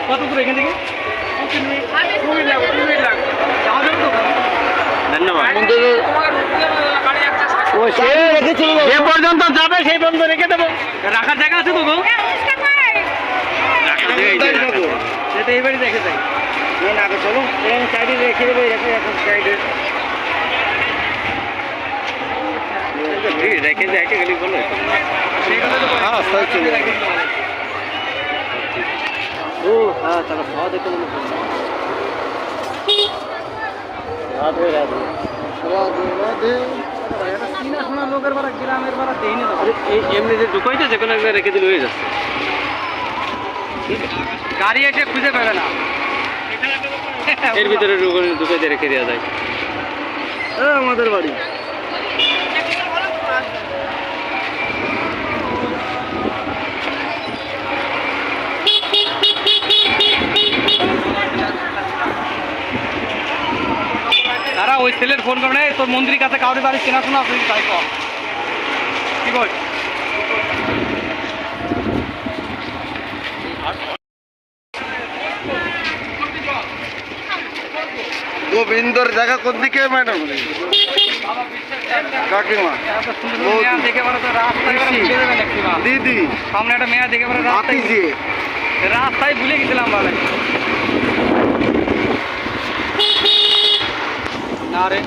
কত দূর এখান থেকে? 2 মিনিট লাগবে। যাওয়া যাবে তো? ধন্যবাদ। যে পর্যন্ত যাবে সেই পর্যন্ত রেখে দেবো। রাখার জায়গা আছে তো গো? সেটা এই বাড়ি রেখে যাই। না চলো সাইডে রেখে দেবো। এখন সাইডে রেখে দেখে গেলে বলো। ও হ্যাঁ চলো খাওয়া দেখতে রাধে রাধে রাধে রাধে। চিনাশোনা লোকের বাড়া গ্রামের বাড়া দেই না। এই এমনি যে ঢুকাইছে যে কোনো একবার রেখে দিলে হয়ে যাচ্ছে। গাড়ি এসে খুঁজে পেবে না, এর ভিতরে ঢুকে দিয়ে রেখে দেওয়া যায়। আমাদের বাড়ি তারা ওই ছেলের ফোন করে তোর মন্দিরের কাছে কাউরি বাড়ি চেনাশোনা আছে তাই কর। কি বল? গোবিন্দর জায়গা কোন দিকে ম্যাডাম? কাকিমা দিদি সামনে একটা মেয়া দেখে পরে রাস্তায় ভুলে গেছিলাম বলে না রে।